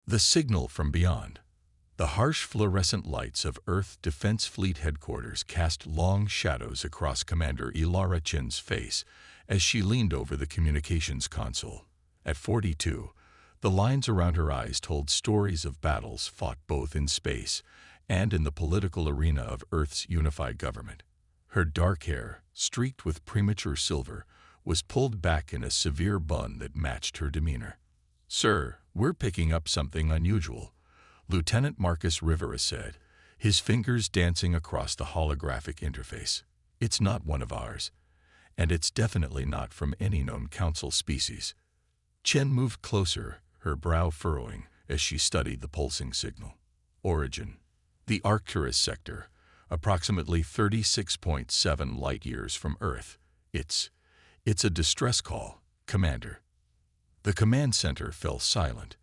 The signal from beyond. The harsh fluorescent lights of Earth Defense Fleet headquarters cast long shadows across Commander Ilara Chen's face as she leaned over the communications console. At 42, the lines around her eyes told stories of battles fought both in space and in the political arena of Earth's unified government. Her dark hair, streaked with premature silver, was pulled back in a severe bun that matched her demeanor. "Sir, we're picking up something unusual," Lieutenant Marcus Rivera said, his fingers dancing across the holographic interface. "It's not one of ours, and it's definitely not from any known Council species." Chen moved closer, her brow furrowing as she studied the pulsing signal. Origin: the Arcturus sector, approximately 36.7 light-years from Earth. It's a distress call, Commander." The command center fell silent.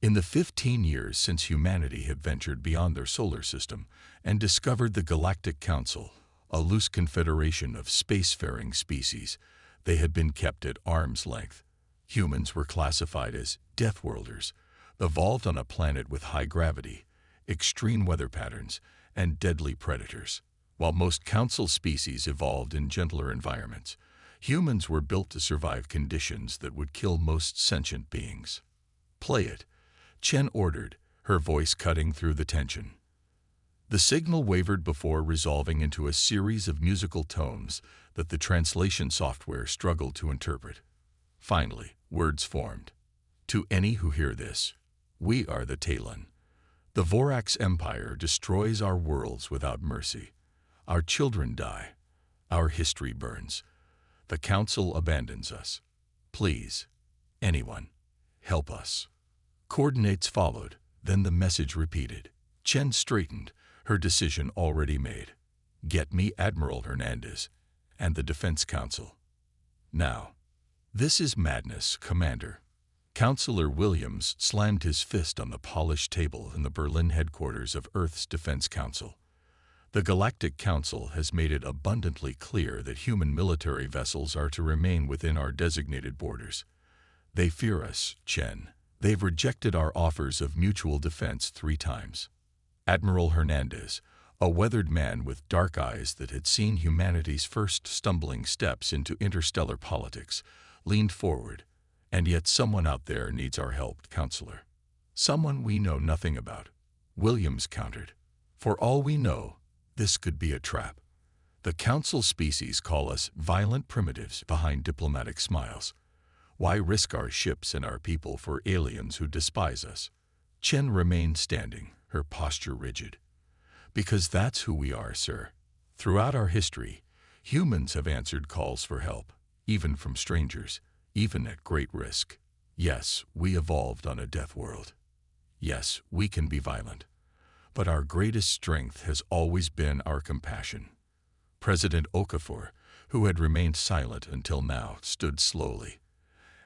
In the 15 years since humanity had ventured beyond their solar system and discovered the Galactic Council, a loose confederation of spacefaring species, they had been kept at arm's length. Humans were classified as Deathworlders, evolved on a planet with high gravity, extreme weather patterns, and deadly predators. While most Council species evolved in gentler environments, humans were built to survive conditions that would kill most sentient beings. "Play it," Chen ordered, her voice cutting through the tension. The signal wavered before resolving into a series of musical tones that the translation software struggled to interpret. Finally, words formed. "To any who hear this, we are the Talon. The Vorax Empire destroys our worlds without mercy. Our children die. Our history burns. The Council abandons us. Please, anyone, help us." Coordinates followed, then the message repeated. Chen straightened, her decision already made. "Get me Admiral Hernandez and the Defense Council. Now." "This is madness, Commander." Counselor Williams slammed his fist on the polished table in the Berlin headquarters of Earth's Defense Council. "The Galactic Council has made it abundantly clear that human military vessels are to remain within our designated borders. They fear us, Chen. They've rejected our offers of mutual defense 3 times. Admiral Hernandez, a weathered man with dark eyes that had seen humanity's first stumbling steps into interstellar politics, leaned forward. "And yet someone out there needs our help, Counselor. Someone we know nothing about," Williams countered. "For all we know, this could be a trap. The Council species call us violent primitives behind diplomatic smiles. Why risk our ships and our people for aliens who despise us?" Chen remained standing, her posture rigid. "Because that's who we are, sir. Throughout our history, humans have answered calls for help, even from strangers, even at great risk. Yes, we evolved on a death world. Yes, we can be violent. But our greatest strength has always been our compassion." President Okafor, who had remained silent until now, stood slowly.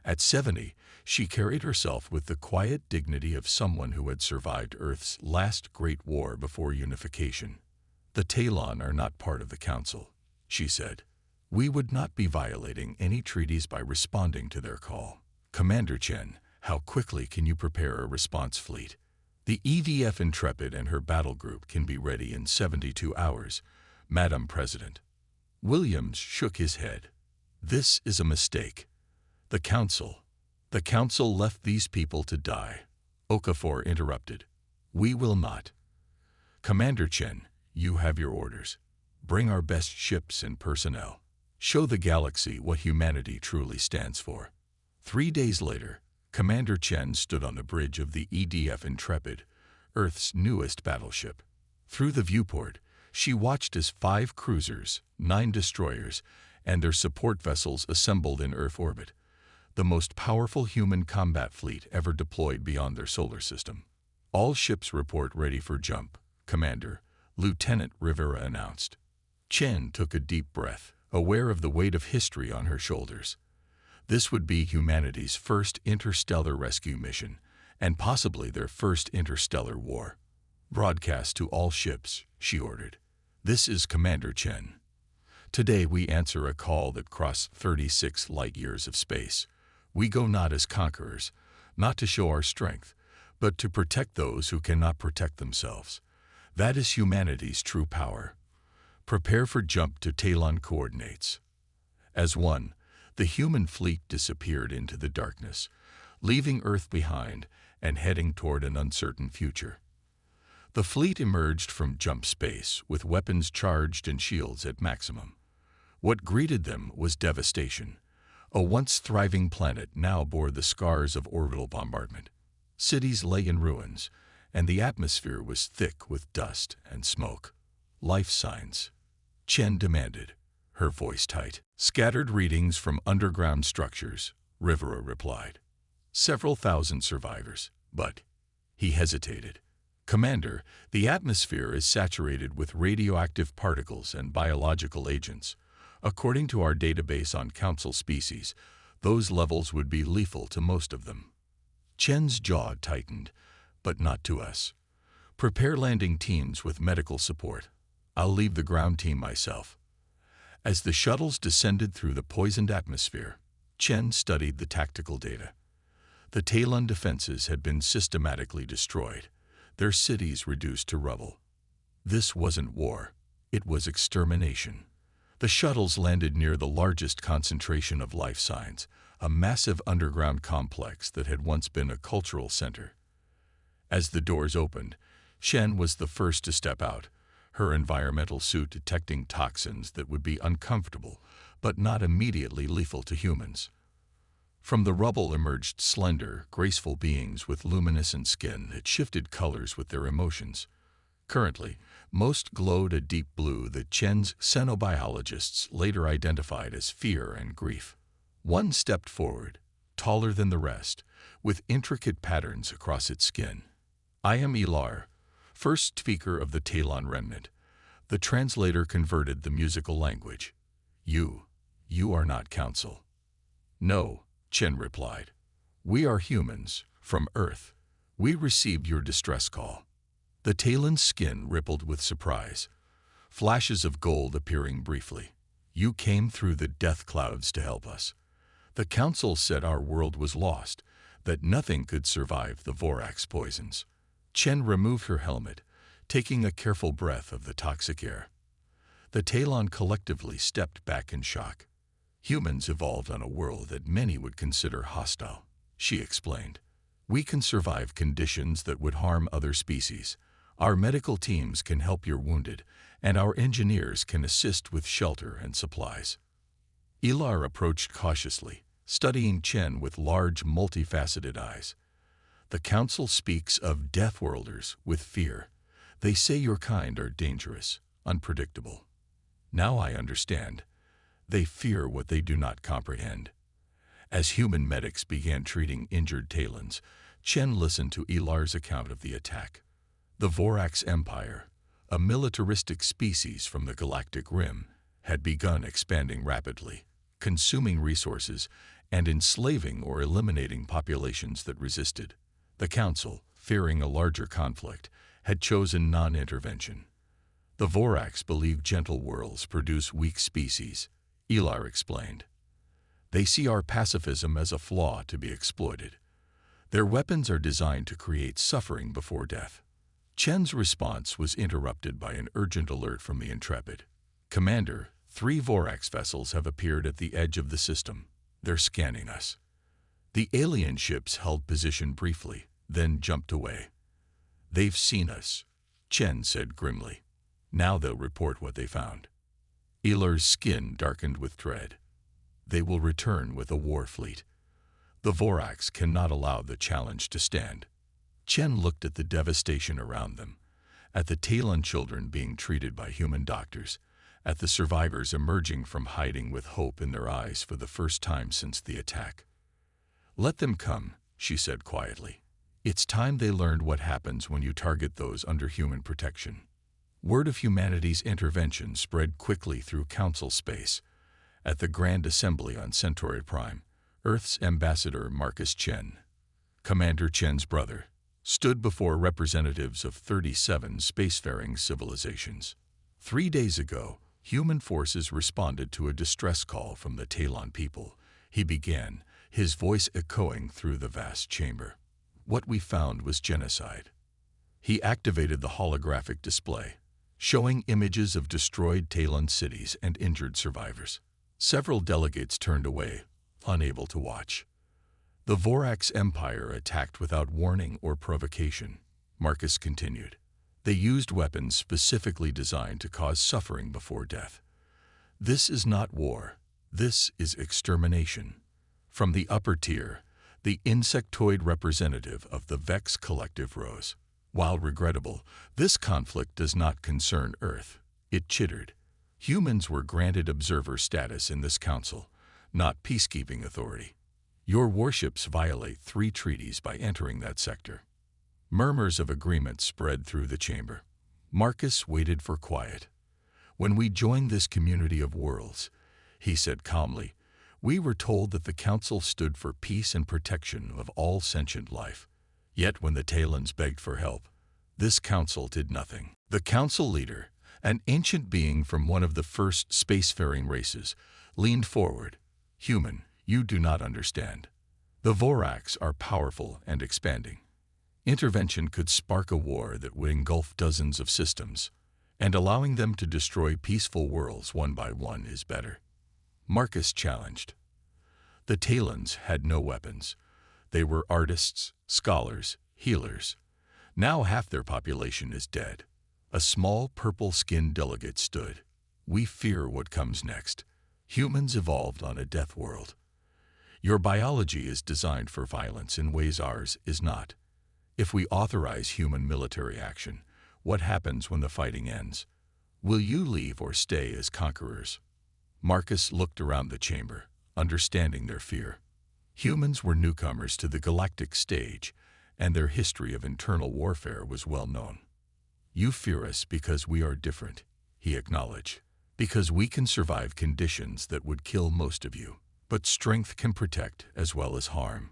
At 70, she carried herself with the quiet dignity of someone who had survived Earth's last great war before unification. "The Talon are not part of the Council," she said. "We would not be violating any treaties by responding to their call. Commander Chen, how quickly can you prepare a response fleet?" "The EDF Intrepid and her battle group can be ready in 72 hours, Madam President." Williams shook his head. "This is a mistake. The Council left these people to die," Okafor interrupted. "We will not. Commander Chen, you have your orders. Bring our best ships and personnel. Show the galaxy what humanity truly stands for." 3 days later, Commander Chen stood on the bridge of the EDF Intrepid, Earth's newest battleship. Through the viewport, she watched as 5 cruisers, 9 destroyers, and their support vessels assembled in Earth orbit, the most powerful human combat fleet ever deployed beyond their solar system. "All ships report ready for jump, Commander," Lieutenant Rivera announced. Chen took a deep breath, aware of the weight of history on her shoulders. This would be humanity's first interstellar rescue mission, and possibly their first interstellar war. "Broadcast to all ships," she ordered. "This is Commander Chen. Today we answer a call that crossed 36 light-years of space. We go not as conquerors, not to show our strength, but to protect those who cannot protect themselves. That is humanity's true power. Prepare for jump to Talon coordinates. As one, the human fleet disappeared into the darkness, leaving Earth behind and heading toward an uncertain future. The fleet emerged from jump space with weapons charged and shields at maximum. What greeted them was devastation. A once thriving planet now bore the scars of orbital bombardment. Cities lay in ruins, and the atmosphere was thick with dust and smoke. Life signs, Chen demanded, her voice tight. Scattered readings from underground structures, Rivera replied. Several thousand survivors, but he hesitated. Commander, the atmosphere is saturated with radioactive particles and biological agents. According to our database on Council species, those levels would be lethal to most of them. Chen's jaw tightened, but not to us. Prepare landing teams with medical support. I'll leave the ground team myself. As the shuttles descended through the poisoned atmosphere, Chen studied the tactical data. The Talon defenses had been systematically destroyed, their cities reduced to rubble. This wasn't war, it was extermination. The shuttles landed near the largest concentration of life signs, a massive underground complex that had once been a cultural center. As the doors opened, Shen was the first to step out, her environmental suit detecting toxins that would be uncomfortable, but not immediately lethal to humans. From the rubble emerged slender, graceful beings with luminescent skin that shifted colors with their emotions. Currently, most glowed a deep blue that Chen's xenobiologists later identified as fear and grief. One stepped forward, taller than the rest, with intricate patterns across its skin. I am Ilar, first speaker of the Talon remnant. The translator converted the musical language. You are not Council. No, Chen replied. We are humans, from Earth. We received your distress call. The Talon's skin rippled with surprise, flashes of gold appearing briefly. You came through the death clouds to help us. The Council said our world was lost, that nothing could survive the Vorax poisons. Chen removed her helmet, taking a careful breath of the toxic air. The Talon collectively stepped back in shock. Humans evolved on a world that many would consider hostile, she explained. We can survive conditions that would harm other species. Our medical teams can help your wounded, and our engineers can assist with shelter and supplies. Ilar approached cautiously, studying Chen with large, multifaceted eyes. The Council speaks of Deathworlders with fear. They say your kind are dangerous, unpredictable. Now I understand. They fear what they do not comprehend. As human medics began treating injured Talons, Chen listened to Ilar's account of the attack. The Vorax Empire, a militaristic species from the Galactic Rim, had begun expanding rapidly, consuming resources and enslaving or eliminating populations that resisted. The Council, fearing a larger conflict, had chosen non-intervention. The Vorax believe gentle worlds produce weak species, Ilar explained. They see our pacifism as a flaw to be exploited. Their weapons are designed to create suffering before death. Chen's response was interrupted by an urgent alert from the Intrepid. Commander, 3 Vorax vessels have appeared at the edge of the system. They're scanning us. The alien ships held position briefly, then jumped away. They've seen us, Chen said grimly. Now they'll report what they found. Ilar's skin darkened with dread. They will return with a war fleet. The Vorax cannot allow the challenge to stand. Chen looked at the devastation around them, at the Talon children being treated by human doctors, at the survivors emerging from hiding with hope in their eyes for the first time since the attack. Let them come, she said quietly. It's time they learned what happens when you target those under human protection. Word of humanity's intervention spread quickly through Council space. At the Grand Assembly on Centauri Prime, Earth's ambassador Marcus Chen, Commander Chen's brother, stood before representatives of 37 spacefaring civilizations. 3 days ago, human forces responded to a distress call from the Talon people. He began, his voice echoing through the vast chamber. what we found was genocide. He activated the holographic display, showing images of destroyed Talon cities and injured survivors. Several delegates turned away, unable to watch. The Vorax Empire attacked without warning or provocation, Marcus continued. They used weapons specifically designed to cause suffering before death. This is not war. This is extermination. From the upper tier, the insectoid representative of the Vex collective rose. While regrettable, this conflict does not concern Earth. It chittered. Humans were granted observer status in this council, not peacekeeping authority. Your warships violate 3 treaties by entering that sector. Murmurs of agreement spread through the chamber. Marcus waited for quiet. When we joined this community of worlds, he said calmly, we were told that the council stood for peace and protection of all sentient life. Yet when the Talons begged for help, this council did nothing. The council leader, an ancient being from one of the first spacefaring races, leaned forward. Human, you do not understand. The Vorax are powerful and expanding. Intervention could spark a war that would engulf dozens of systems, and allowing them to destroy peaceful worlds one by one is better. Marcus challenged. The Talons had no weapons. They were artists, scholars, healers. Now half their population is dead. A small purple-skinned delegate stood. We fear what comes next. Humans evolved on a death world. Your biology is designed for violence in ways ours is not. If we authorize human military action, what happens when the fighting ends? Will you leave or stay as conquerors? Marcus looked around the chamber, understanding their fear. Humans were newcomers to the galactic stage, and their history of internal warfare was well known. You fear us because we are different, he acknowledged, because we can survive conditions that would kill most of you. But strength can protect as well as harm.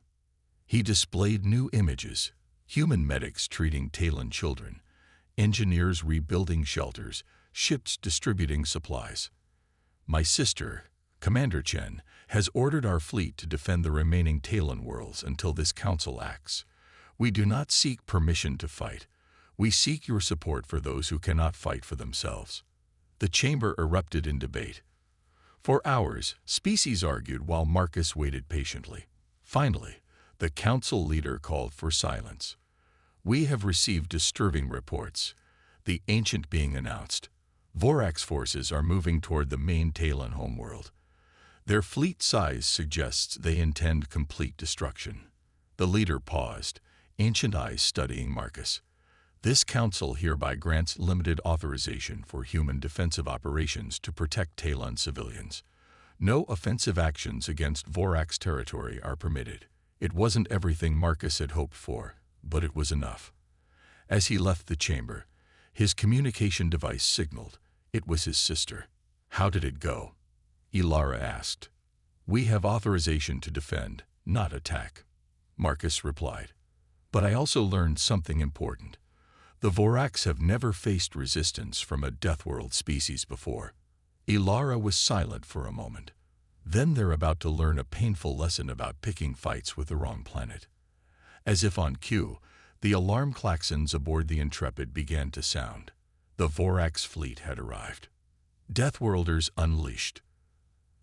He displayed new images, human medics treating Talon children, engineers rebuilding shelters, ships distributing supplies. My sister, Commander Chen, has ordered our fleet to defend the remaining Talon worlds until this council acts. We do not seek permission to fight. We seek your support for those who cannot fight for themselves. The chamber erupted in debate. For hours, species argued while Marcus waited patiently. Finally, the council leader called for silence. We have received disturbing reports, the ancient being announced. Vorax forces are moving toward the main Talon homeworld. Their fleet size suggests they intend complete destruction. The leader paused, ancient eyes studying Marcus. This council hereby grants limited authorization for human defensive operations to protect Talon civilians. No offensive actions against Vorax territory are permitted. It wasn't everything Marcus had hoped for, but it was enough. As he left the chamber, his communication device signaled. It was his sister. How did it go? Ilara asked. We have authorization to defend, not attack, Marcus replied. But I also learned something important. The Vorax have never faced resistance from a Deathworld species before. Ilara was silent for a moment. Then they're about to learn a painful lesson about picking fights with the wrong planet. As if on cue, the alarm klaxons aboard the Intrepid began to sound. The Vorax fleet had arrived. Deathworlders unleashed.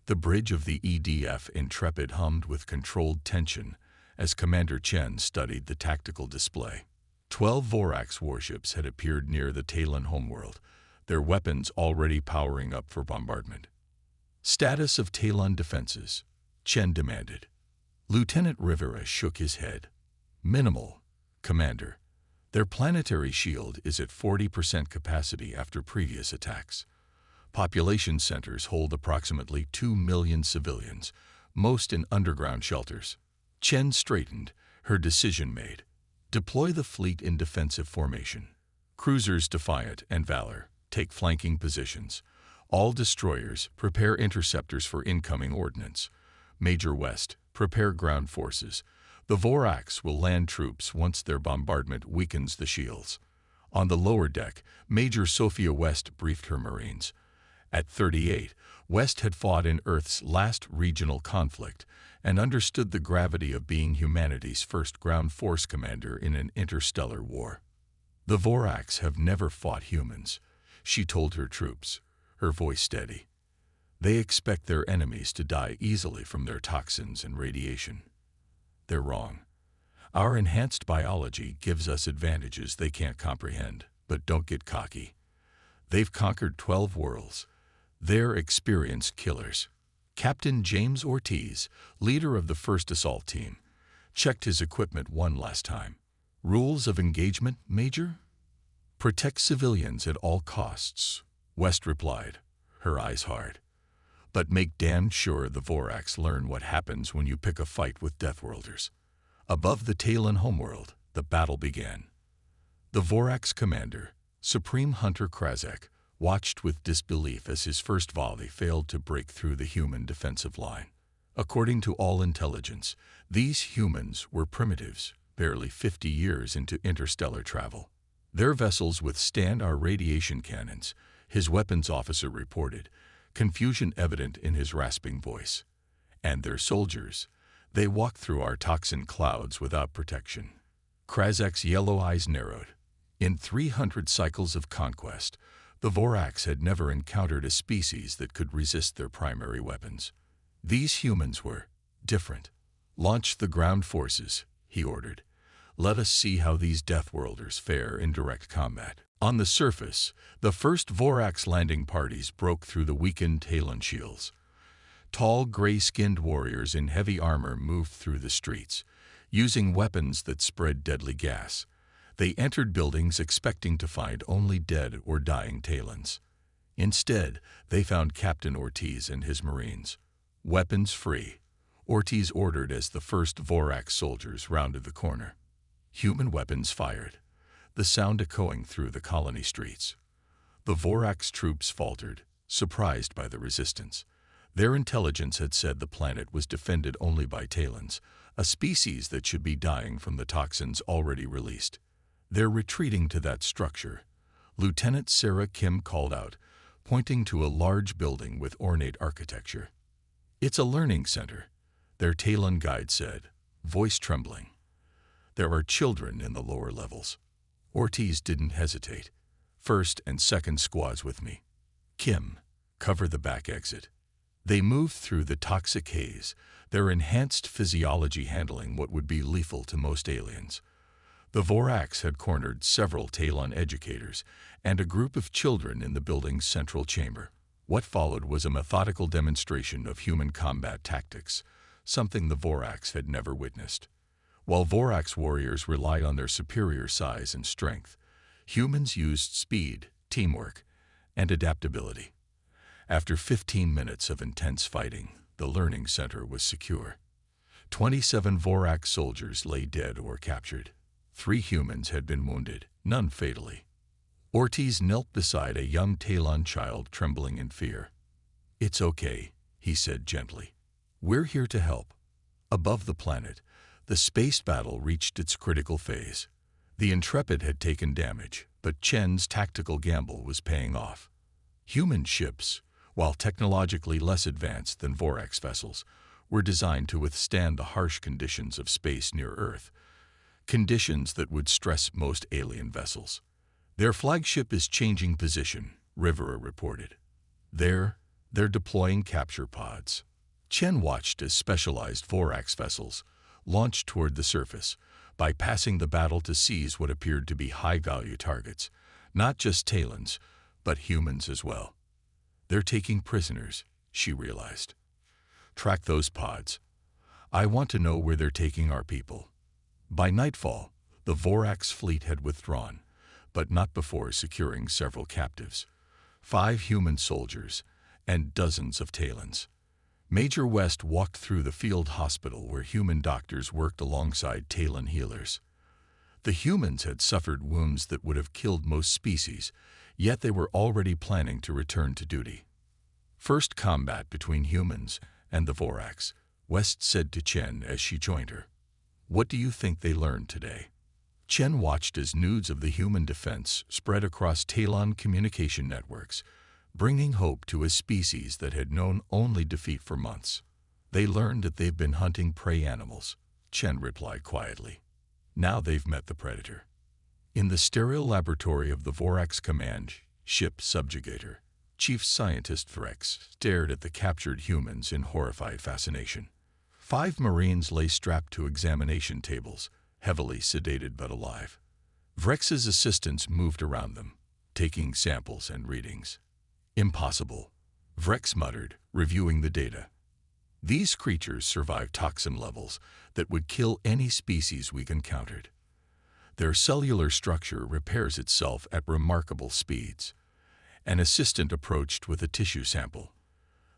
The bridge of the EDF Intrepid hummed with controlled tension as Commander Chen studied the tactical display. 12 Vorax warships had appeared near the Talon homeworld, their weapons already powering up for bombardment. Status of Talon defenses, Chen demanded. Lieutenant Rivera shook his head. Minimal, Commander. Their planetary shield is at 40% capacity after previous attacks. Population centers hold approximately 2 million civilians, most in underground shelters. Chen straightened, her decision made. Deploy the fleet in defensive formation. Cruisers Defiant and Valor take flanking positions. All destroyers prepare interceptors for incoming ordnance. Major West prepare ground forces. The Vorax will land troops once their bombardment weakens the shields. On the lower deck, Major Sophia West briefed her Marines. At 38, West had fought in Earth's last regional conflict and understood the gravity of being humanity's first ground force commander in an interstellar war. "The Vorax have never fought humans," she told her troops, her voice steady. "They expect their enemies to die easily from their toxins and radiation. They're wrong. Our enhanced biology gives us advantages they can't comprehend, but don't get cocky. They've conquered 12 worlds. They're experienced killers." Captain James Ortiz, leader of the first assault team, checked his equipment one last time. "Rules of engagement, Major?" "Protect civilians at all costs," West replied, her eyes hard. "But make damn sure the Vorax learn what happens when you pick a fight with Deathworlders." Above the Talon homeworld, the battle began. The Vorax commander, Supreme Hunter Krazek, watched with disbelief as his first volley failed to break through the human defensive line. According to all intelligence, these humans were primitives, barely 50 years into interstellar travel. "Their vessels withstand our radiation cannons," his weapons officer reported, confusion evident in his rasping voice. "And their soldiers, they walk through our toxin clouds without protection." Krazek's yellow eyes narrowed. In 300 cycles of conquest, the Vorax had never encountered a species that could resist their primary weapons. These humans were different. "Launch the ground forces," he ordered. "Let us see how these Deathworlders fare in direct combat." On the surface, the first Vorax landing parties broke through the weakened Talon shields. Tall, gray-skinned warriors in heavy armor moved through the streets, using weapons that spread deadly gas. They entered buildings expecting to find only dead or dying Talons. Instead, they found Captain Ortiz and his Marines. Weapons free, Ortiz ordered as the first Vorax soldiers rounded the corner. Human weapons fired, the sound echoing through the colony streets. The Vorax troops faltered, surprised by the resistance. Their intelligence had said the planet was defended only by Talons, a species that should be dying from the toxins already released. "They're retreating to that structure," Lieutenant Sarah Kim called out, pointing to a large building with ornate architecture. "It's a learning center," their Talon guide said, voice trembling. "There are children in the lower levels." Ortiz didn't hesitate. "First and second squads with me. Kim, cover the back exit." They moved through the toxic haze, their enhanced physiology handling what would be lethal to most aliens. The Vorax had cornered several Talon educators and a group of children in the building's central chamber. What followed was a methodical demonstration of human combat tactics, something the Vorax had never witnessed. While Vorax warriors relied on their superior size and strength, humans used speed, teamwork, and adaptability. After 15 minutes of intense fighting, the learning center was secure. 27 Vorax soldiers lay dead or captured. 3 humans had been wounded, none fatally. Ortiz knelt beside a young Talon child trembling in fear. "It's okay," he said gently. "We're here to help." Above the planet, the space battle reached its critical phase. The Intrepid had taken damage, but Chen's tactical gamble was paying off. Human ships, while technologically less advanced than Vorax vessels, were designed to withstand the harsh conditions of space near Earth, conditions that would stress most alien vessels. "Their flagship is changing position," Rivera reported. They're deploying capture pods." Chen watched as specialized Vorax vessels launched toward the surface, bypassing the battle to seize what appeared to be high-value targets, not just Talons, but humans as well. "They're taking prisoners," she realized. "Track those pods. I want to know where they're taking our people." By nightfall, the Vorax fleet had withdrawn, but not before securing several captives, 5 human soldiers, and dozens of Talons. Major West walked through the field hospital where human doctors worked alongside Talon healers. The humans had suffered wounds that would have killed most species, yet they were already planning to return to duty. "First combat between humans and the Vorax," West said to Chen as she joined her. "What do you think they learned today?" Chen watched as news of the human defense spread across Talon communication networks, bringing hope to a species that had known only defeat for months. They learned that they've been hunting prey animals, Chen replied quietly. Now they've met the predator. In the sterile laboratory of the Vorax Command Ship Subjugator, Chief Scientist Vrex stared at the captured humans in horrified fascination. 5 Marines lay strapped to examination tables, heavily sedated but alive. Vrex's assistants moved around them, taking samples and readings. Impossible, Vrex muttered, reviewing the data. These creatures survive toxin levels that would kill any species we've encountered. Their cellular structure repairs itself at remarkable speeds. An assistant approached with a tissue sample.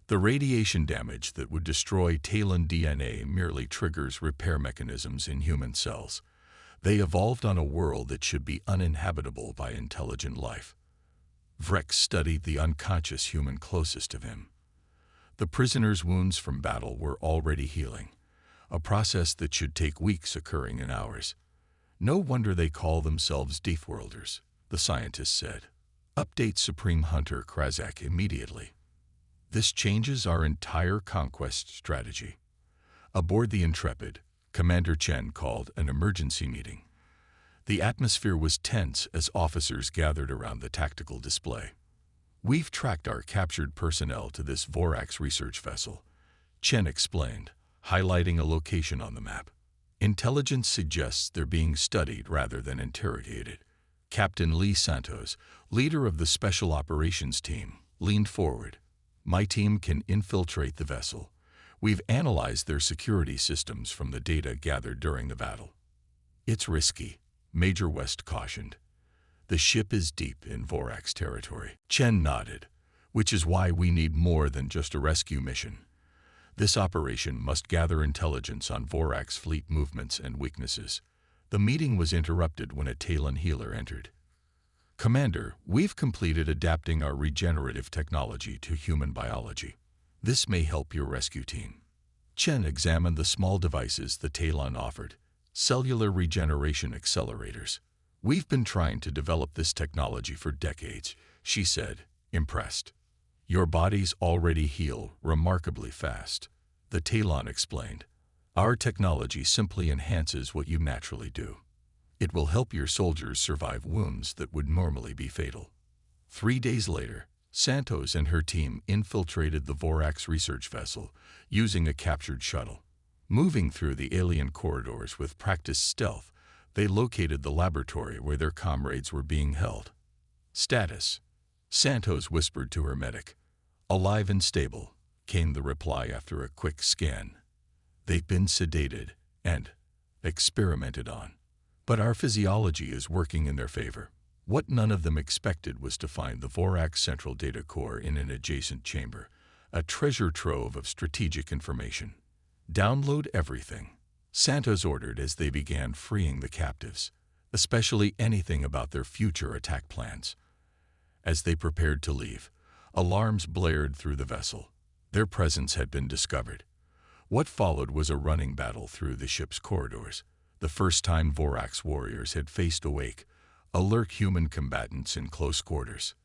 The radiation damage that would destroy Talon DNA merely triggers repair mechanisms in human cells. They evolved on a world that should be uninhabitable by intelligent life. Vrex studied the unconscious human closest to him. The prisoner's wounds from battle were already healing, a process that should take weeks occurring in hours. No wonder they call themselves Deathworlders, the scientist said. Update Supreme Hunter Krazak immediately. This changes our entire conquest strategy. Aboard the Intrepid, Commander Chen called an emergency meeting. The atmosphere was tense as officers gathered around the tactical display. We've tracked our captured personnel to this Vorax research vessel, Chen explained, highlighting a location on the map. Intelligence suggests they're being studied rather than interrogated. Captain Lee Santos, leader of the Special Operations Team, leaned forward. My team can infiltrate the vessel. We've analyzed their security systems from the data gathered during the battle. It's risky, Major West cautioned. The ship is deep in Vorax territory. Chen nodded, which is why we need more than just a rescue mission. This operation must gather intelligence on Vorax fleet movements and weaknesses. The meeting was interrupted when a Talon healer entered. Commander, we've completed adapting our regenerative technology to human biology. This may help your rescue team. Chen examined the small devices the Talon offered, cellular regeneration accelerators. We've been trying to develop this technology for decades, she said, impressed. Your bodies already heal remarkably fast, the Talon explained. Our technology simply enhances what you naturally do. It will help your soldiers survive wounds that would normally be fatal. 3 days later, Santos and her team infiltrated the Vorax research vessel using a captured shuttle. Moving through the alien corridors with practiced stealth, they located the laboratory where their comrades were being held. Status, Santos whispered to her medic. Alive and stable, came the reply after a quick scan. They've been sedated and experimented on. But our physiology is working in their favor. What none of them expected was to find the Vorax Central Data Core in an adjacent chamber, a treasure trove of strategic information. Download everything, Santos ordered as they began freeing the captives, especially anything about their future attack plans. As they prepared to leave, alarms blared through the vessel. Their presence had been discovered. What followed was a running battle through the ship's corridors, the first time Vorax warriors had faced awake, alert human combatants in close quarters.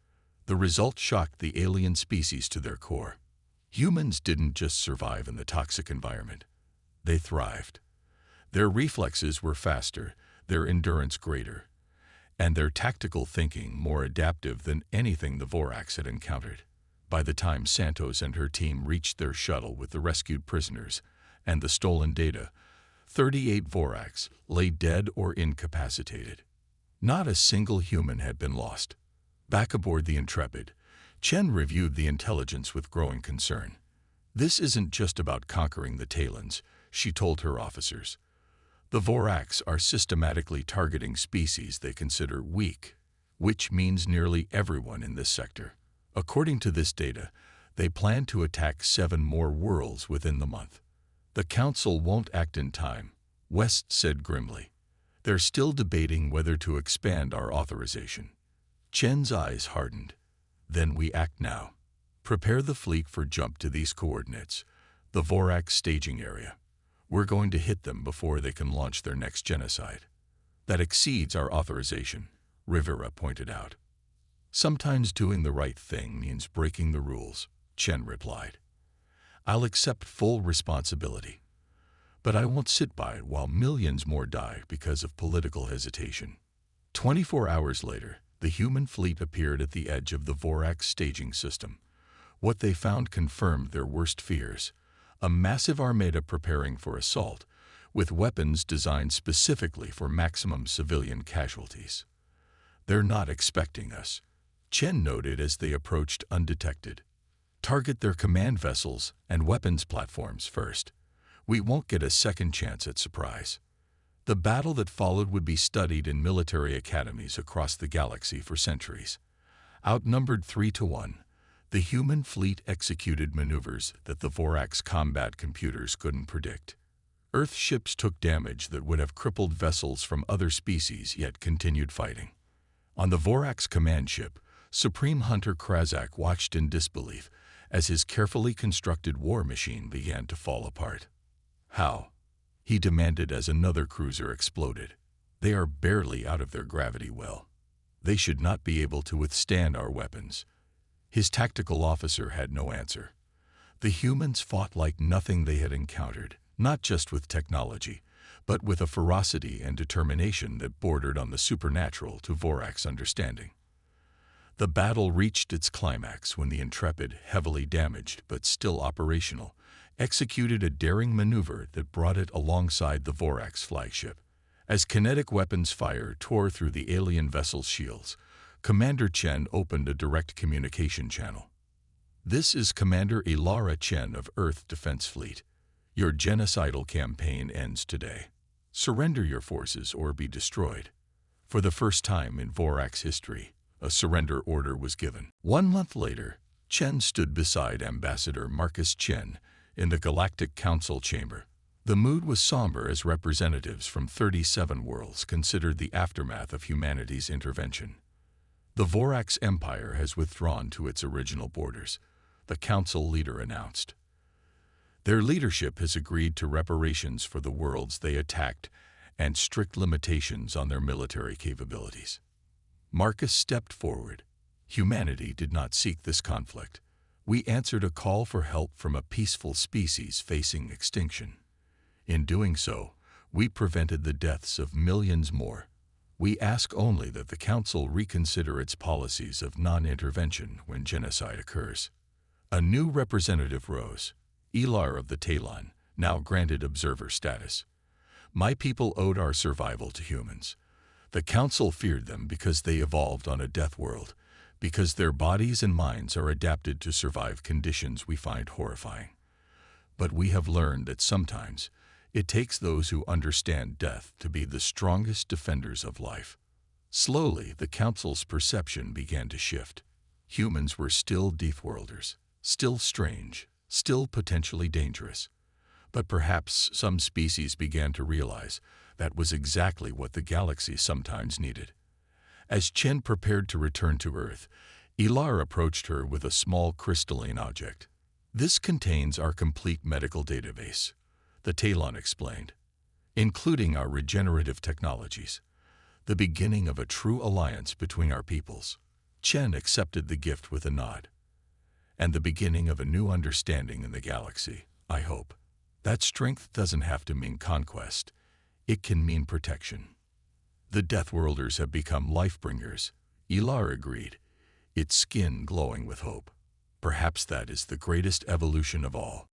The result shocked the alien species to their core. Humans didn't just survive in the toxic environment. They thrived. Their reflexes were faster, their endurance greater, and their tactical thinking more adaptive than anything the Vorax had encountered. By the time Santos and her team reached their shuttle with the rescued prisoners and the stolen data, 38 Vorax lay dead or incapacitated. Not a single human had been lost. Back aboard the Intrepid, Chen reviewed the intelligence with growing concern. This isn't just about conquering the Talons, she told her officers. The Vorax are systematically targeting species they consider weak, which means nearly everyone in this sector. According to this data, they plan to attack 7 more worlds within the month. The Council won't act in time, West said grimly. They're still debating whether to expand our authorization. Chen's eyes hardened. Then we act now. Prepare the fleet for jump to these coordinates, the Vorax staging area. We're going to hit them before they can launch their next genocide. That exceeds our authorization, Rivera pointed out. Sometimes doing the right thing means breaking the rules, Chen replied. I'll accept full responsibility. But I won't sit by it while millions more die because of political hesitation. 24 hours later, the human fleet appeared at the edge of the Vorax staging system. What they found confirmed their worst fears: a massive armada preparing for assault, with weapons designed specifically for maximum civilian casualties. They're not expecting us, Chen noted as they approached undetected. Target their command vessels and weapons platforms first. We won't get a second chance at surprise. The battle that followed would be studied in military academies across the galaxy for centuries. Outnumbered 3-1, the human fleet executed maneuvers that the Vorax combat computers couldn't predict. Earth ships took damage that would have crippled vessels from other species, yet continued fighting. On the Vorax command ship, Supreme Hunter Krazak watched in disbelief as his carefully constructed war machine began to fall apart. How? He demanded as another cruiser exploded. They are barely out of their gravity well. They should not be able to withstand our weapons. His tactical officer had no answer. The humans fought like nothing they had encountered, not just with technology, but with a ferocity and determination that bordered on the supernatural to Vorax understanding. The battle reached its climax when the Intrepid, heavily damaged but still operational, executed a daring maneuver that brought it alongside the Vorax flagship. As kinetic weapons fire tore through the alien vessel's shields, Commander Chen opened a direct communication channel. This is Commander Ilara Chen of Earth Defense Fleet. Your genocidal campaign ends today. Surrender your forces or be destroyed. For the first time in Vorax history, a surrender order was given. 1 month later, Chen stood beside Ambassador Marcus Chen in the Galactic Council chamber. The mood was somber as representatives from 37 worlds considered the aftermath of humanity's intervention. The Vorax Empire has withdrawn to its original borders, the council leader announced. Their leadership has agreed to reparations for the worlds they attacked and strict limitations on their military capabilities. Marcus stepped forward. Humanity did not seek this conflict. We answered a call for help from a peaceful species facing extinction. In doing so, we prevented the deaths of millions more. We ask only that the Council reconsider its policies of non-intervention when genocide occurs. A new representative rose, Elar of the Talon, now granted observer status. My people owed our survival to humans. The Council feared them because they evolved on a death world, because their bodies and minds are adapted to survive conditions we find horrifying. But we have learned that sometimes it takes those who understand death to be the strongest defenders of life. Slowly, the Council's perception began to shift. Humans were still Deathworlders, still strange, still potentially dangerous. But perhaps some species began to realize that was exactly what the galaxy sometimes needed. As Chen prepared to return to Earth, Ilar approached her with a small crystalline object. This contains our complete medical database, the Talon explained, including our regenerative technologies, the beginning of a true alliance between our peoples. Chen accepted the gift with a nod. And the beginning of a new understanding in the galaxy, I hope. That strength doesn't have to mean conquest. It can mean protection. The Deathworlders have become life-bringers, Ilar agreed, its skin glowing with hope. Perhaps that is the greatest evolution of all.